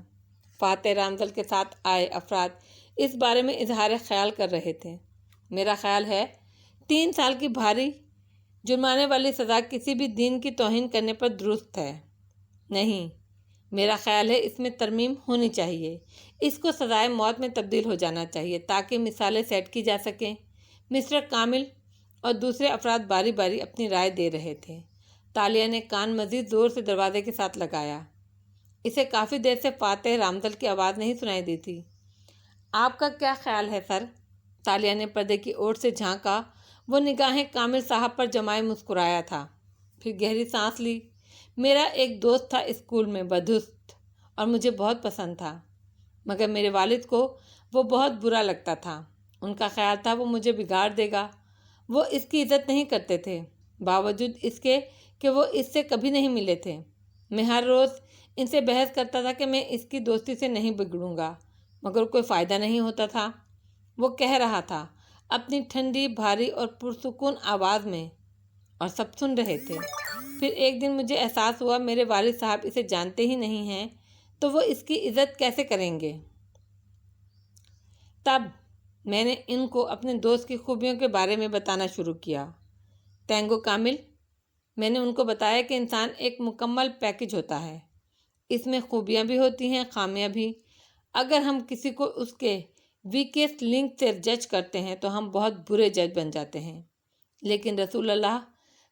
فاتح رامدل کے ساتھ آئے افراد اس بارے میں اظہار خیال کر رہے تھے۔ میرا خیال ہے 3 سال کی بھاری جرمانے والی سزا کسی بھی دین کی توہین کرنے پر درست ہے۔ نہیں، میرا خیال ہے اس میں ترمیم ہونی چاہیے، اس کو سزائے موت میں تبدیل ہو جانا چاہیے تاکہ مثالیں سیٹ کی جا سکیں۔ مسٹر کامل اور دوسرے افراد باری باری اپنی رائے دے رہے تھے۔ تالیہ نے کان مزید زور سے دروازے کے ساتھ لگایا۔ اسے کافی دیر سے فاتح رامدل کی آواز نہیں سنائی دی تھی۔ آپ کا کیا خیال ہے سر؟ تالیہ نے پردے کی اوٹ سے جھانکا۔ وہ نگاہیں کامل صاحب پر جمائے مسکرایا تھا، پھر گہری سانس لی۔ میرا ایک دوست تھا اسکول میں، بدھست، اور مجھے بہت پسند تھا، مگر میرے والد کو وہ بہت برا لگتا تھا۔ ان کا خیال تھا وہ مجھے بگاڑ دے گا۔ وہ اس کی عزت نہیں کرتے تھے، باوجود اس کے کہ وہ اس سے کبھی نہیں ملے تھے۔ میں ہر روز ان سے بحث کرتا تھا کہ میں اس کی دوستی سے نہیں بگڑوں گا، مگر کوئی فائدہ نہیں ہوتا تھا۔ وہ کہہ رہا تھا اپنی ٹھنڈی، بھاری اور پرسکون آواز میں، اور سب سن رہے تھے۔ پھر ایک دن مجھے احساس ہوا میرے والد صاحب اسے جانتے ہی نہیں ہیں تو وہ اس کی عزت کیسے کریں گے۔ تب میں نے ان کو اپنے دوست کی خوبیوں کے بارے میں بتانا شروع کیا۔ تینگو کامل، میں نے ان کو بتایا کہ انسان ایک مکمل پیکج ہوتا ہے، اس میں خوبیاں بھی ہوتی ہیں، خامیاں بھی۔ اگر ہم کسی کو اس کے ویکیسٹ لنک سے جج کرتے ہیں تو ہم بہت برے جج بن جاتے ہیں، لیکن رسول اللہ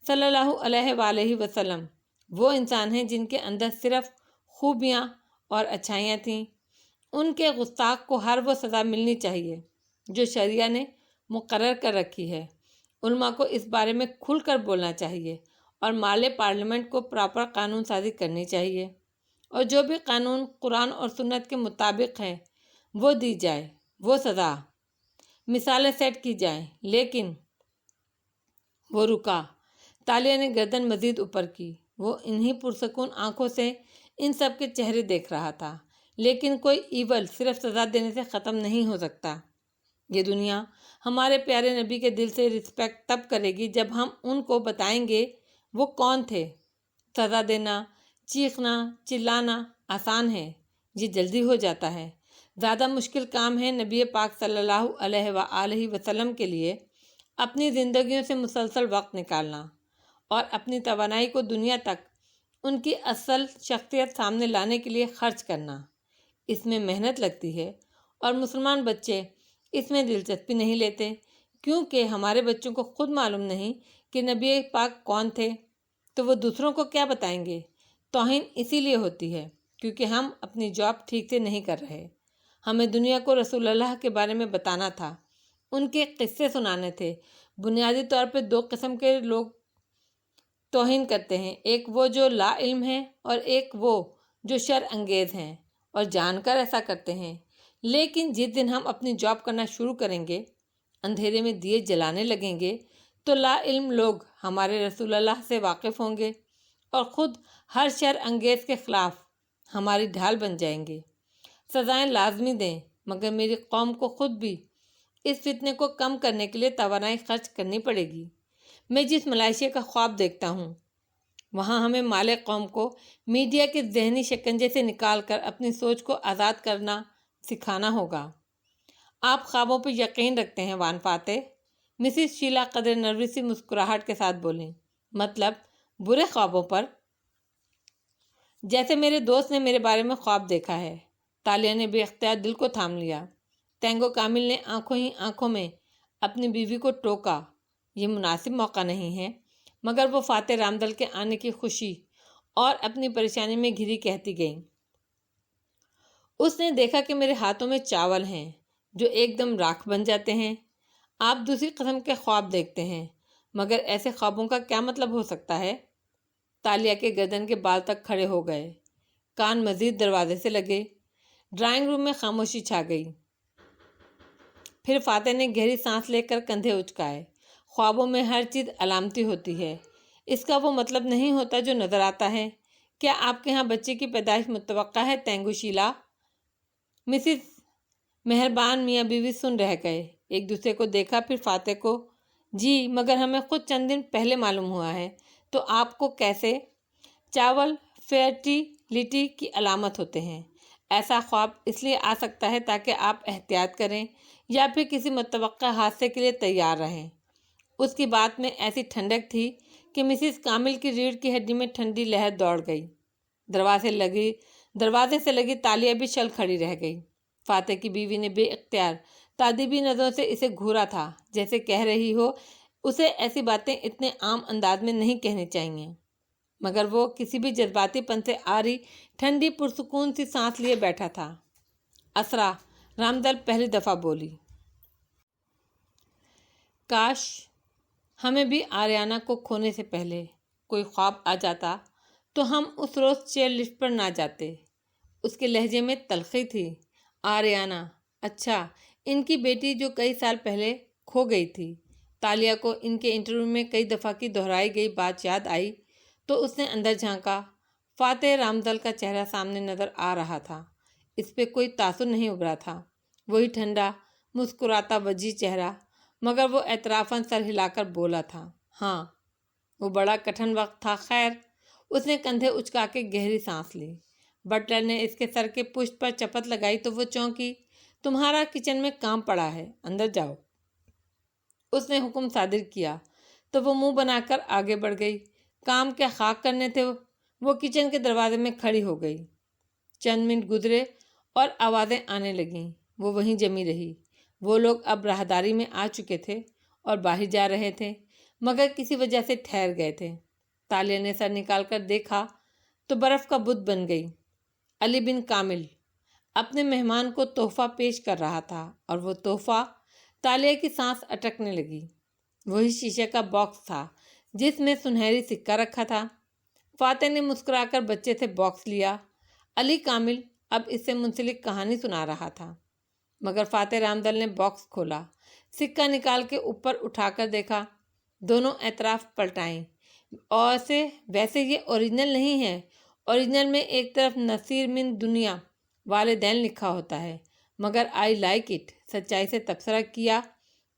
صلی اللہ علیہ وآلہ وسلم وہ انسان ہیں جن کے اندر صرف خوبیاں اور اچھائیاں تھیں۔ ان کے گستاخ کو ہر وہ سزا ملنی چاہیے جو شریعہ نے مقرر کر رکھی ہے۔ علماء کو اس بارے میں کھل کر بولنا چاہیے اور مالے پارلیمنٹ کو پراپر قانون سازی کرنی چاہیے، اور جو بھی قانون قرآن اور سنت کے مطابق ہے وہ دی جائے، وہ سزا، مثالیں سیٹ کی جائیں۔ لیکن وہ رکا۔ تالیہ نے گردن مزید اوپر کی۔ وہ انہی پرسکون آنکھوں سے ان سب کے چہرے دیکھ رہا تھا۔ لیکن کوئی ایول صرف سزا دینے سے ختم نہیں ہو سکتا۔ یہ دنیا ہمارے پیارے نبی کے دل سے رسپیکٹ تب کرے گی جب ہم ان کو بتائیں گے وہ کون تھے۔ سزا دینا، چیخنا، چلانا آسان ہے، یہ جلدی ہو جاتا ہے۔ زیادہ مشکل کام ہے نبی پاک صلی اللہ علیہ وآلہ وسلم کے لیے اپنی زندگیوں سے مسلسل وقت نکالنا اور اپنی توانائی کو دنیا تک ان کی اصل شخصیت سامنے لانے کے لیے خرچ کرنا۔ اس میں محنت لگتی ہے اور مسلمان بچے اس میں دلچسپی نہیں لیتے، کیونکہ ہمارے بچوں کو خود معلوم نہیں کہ نبی پاک کون تھے، تو وہ دوسروں کو کیا بتائیں گے۔ توہین اسی لیے ہوتی ہے کیونکہ ہم اپنی جاب ٹھیک سے نہیں کر رہے۔ ہمیں دنیا کو رسول اللہ کے بارے میں بتانا تھا، ان کے قصے سنانے تھے۔ بنیادی طور پہ دو قسم کے لوگ توہین کرتے ہیں، ایک وہ جو لا علم ہیں اور ایک وہ جو شر انگیز ہیں اور جان کر ایسا کرتے ہیں۔ لیکن جس دن ہم اپنی جاب کرنا شروع کریں گے، اندھیرے میں دیے جلانے لگیں گے، تو لا علم لوگ ہمارے رسول اللہ سے واقف ہوں گے اور خود ہر شر انگیز کے خلاف ہماری ڈھال بن جائیں گے۔ سزائیں لازمی دیں، مگر میری قوم کو خود بھی اس فتنے کو کم کرنے کے لیے توانائی خرچ کرنی پڑے گی۔ میں جس ملائیشیا کا خواب دیکھتا ہوں، وہاں ہمیں مال قوم کو میڈیا کے ذہنی شکنجے سے نکال کر اپنی سوچ کو آزاد کرنا سکھانا ہوگا۔ آپ خوابوں پہ یقین رکھتے ہیں وان فاتح؟ مسز شیلا قدر نرمی سی مسکراہٹ کے ساتھ بولیں۔ مطلب برے خوابوں پر؟ جیسے میرے دوست نے میرے بارے میں خواب دیکھا ہے۔ تالیہ نے بے اختیار دل کو تھام لیا۔ تینگو کامل نے آنکھوں ہی آنکھوں میں اپنی بیوی کو ٹوکا۔ یہ مناسب موقع نہیں ہے، مگر وہ فاتح رامدل کے آنے کی خوشی اور اپنی پریشانی میں گھری کہتی گئی۔ اس نے دیکھا کہ میرے ہاتھوں میں چاول ہیں جو ایک دم راکھ بن جاتے ہیں۔ آپ دوسری قسم کے خواب دیکھتے ہیں، مگر ایسے خوابوں کا کیا مطلب ہو سکتا ہے؟ تالیہ کے گردن کے بال تک کھڑے ہو گئے، کان مزید دروازے سے لگے۔ ڈرائنگ روم میں خاموشی چھا گئی۔ پھر فاتح نے گہری سانس لے کر کندھے اچکائے۔ خوابوں میں ہر چیز علامتی ہوتی ہے، اس کا وہ مطلب نہیں ہوتا جو نظر آتا ہے۔ کیا آپ کے ہاں بچے کی پیدائش متوقع ہے تینگو شیلا؟ مسز مہربان میاں بیوی سن رہ گئے، ایک دوسرے کو دیکھا، پھر فاتح کو۔ جی، مگر ہمیں خود چند دن پہلے معلوم ہوا ہے، تو آپ کو کیسے؟ چاول فرٹیلٹی کی علامت ہوتے ہیں۔ ایسا خواب اس لیے آ سکتا ہے تاکہ آپ احتیاط کریں یا پھر کسی متوقع حادثے کے لیے تیار رہیں۔ اس کی بات میں ایسی ٹھنڈک تھی کہ مسز کامل کی ریڑھ کی ہڈی میں ٹھنڈی لہر دوڑ گئی۔ دروازے سے لگی تالیہ بھی شل کھڑی رہ گئی۔ فاتح کی بیوی نے بے اختیار تادیبی نظروں سے اسے گھورا تھا، جیسے کہہ رہی ہو اسے ایسی باتیں اتنے عام انداز میں نہیں کہنی چاہیے، مگر وہ کسی بھی جذباتی پن سے آری ٹھنڈی پرسکون سی سانس لیے بیٹھا تھا۔ اسرا، رامدل پہلی دفعہ بولی۔ کاش ہمیں بھی آریانہ کو کھونے سے پہلے کوئی خواب آ جاتا تو ہم اس روز چیئر لفٹ پر نہ جاتے۔ اس کے لہجے میں تلخی تھی۔ آریانہ، اچھا، ان کی بیٹی جو کئی سال پہلے کھو گئی تھی۔ تالیہ کو ان کے انٹرویو میں کئی دفعہ کی دہرائی گئی بات یاد آئی تو اس نے اندر جھانکا۔ فاتح رامدل کا چہرہ سامنے نظر آ رہا تھا۔ اس پہ کوئی تاثر نہیں ابھرا تھا، وہی ٹھنڈا مسکراتا وجیح چہرہ، مگر وہ اعترافاً سر ہلا کر بولا تھا، ہاں وہ بڑا کٹھن وقت تھا۔ خیر، اس نے کندھے اچکا کے گہری سانس لی۔ بٹلر نے اس کے سر کے پشت پر چپت لگائی تو وہ چونکی۔ تمہارا کچن میں کام پڑا ہے، اندر جاؤ، اس نے حکم صادر کیا تو وہ منہ بنا کر آگے بڑھ گئی۔ کام کیا خاک کرنے تھے، وہ کچن کے دروازے میں کھڑی ہو گئی۔ چند منٹ گزرے اور آوازیں آنے لگیں، وہ وہیں جمی رہی۔ وہ لوگ اب راہداری میں آ چکے تھے اور باہر جا رہے تھے، مگر کسی وجہ سے ٹھہر گئے تھے۔ تالیہ نے سر نکال کر دیکھا تو برف کا بت بن گئی۔ علی بن کامل اپنے مہمان کو تحفہ پیش کر رہا تھا اور وہ تحفہ، تالیہ کی سانس اٹکنے لگی۔ وہی شیشے کا باکس تھا جس میں سنہری سکہ رکھا تھا۔ فاتح نے مسکرا کر بچے سے باکس لیا۔ علی کامل اب اس سے منسلک کہانی سنا رہا تھا، مگر فاتح رامدل نے باکس کھولا، سکہ نکال کے اوپر اٹھا کر دیکھا۔ دونوں اطراف پلٹائیں۔ اور ویسے یہ اوریجنل نہیں ہے۔ اوریجنل میں ایک طرف نصیر من دنیا والدین لکھا ہوتا ہے، مگر آئی لائک اٹ، سچائی سے تبصرہ کیا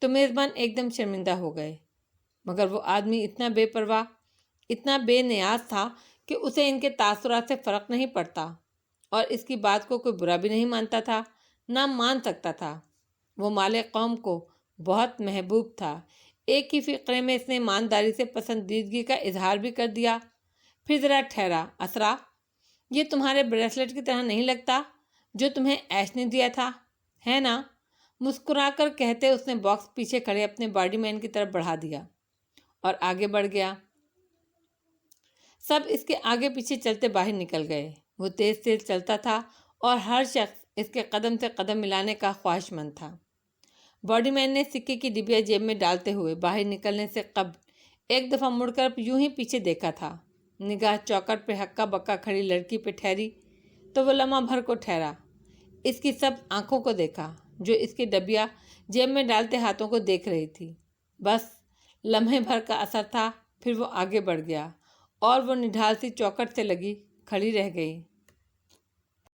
تو میزبان ایک دم شرمندہ ہو گئے۔ مگر وہ آدمی اتنا بے پرواہ، اتنا بے نیاز تھا کہ اسے ان کے تاثرات سے فرق نہیں پڑتا، اور اس کی بات کو کوئی برا بھی نہیں مانتا تھا، نہ مان سکتا تھا۔ وہ مال قوم کو بہت محبوب تھا۔ ایک ہی فقرے میں اس نے ایمانداری سے پسندیدگی کا اظہار بھی کر دیا۔ پھر ذرا ٹھہرا، اسرا، یہ تمہارے بریسلٹ کی طرح نہیں لگتا جو تمہیں ایش نے دیا تھا، ہے نا؟ مسکرا کر کہتے اس نے باکس پیچھے کھڑے اپنے باڈی مین کی طرف بڑھا دیا اور آگے بڑھ گیا۔ سب اس کے آگے پیچھے چلتے باہر نکل گئے۔ وہ تیز تیز چلتا تھا اور ہر شخص اس کے قدم سے قدم ملانے کا خواہش مند تھا۔ باڈی مین نے سکے کی ڈبیا جیب میں ڈالتے ہوئے باہر نکلنے سے قبل ایک دفعہ مڑ کر یوں ہی پیچھے دیکھا تھا۔ نگاہ چوکٹ پہ ہکا بکا کھڑی لڑکی پہ ٹھہری تو وہ لمحہ بھر کو ٹھہرا۔ اس کی سب آنکھوں کو دیکھا جو اس کے ڈبیا جیب میں ڈالتے ہاتھوں کو دیکھ رہی تھی۔ بس لمحے بھر کا اثر تھا، پھر وہ آگے بڑھ گیا اور وہ نڈھال سی چوکٹ سے لگی کھڑی رہ گئی۔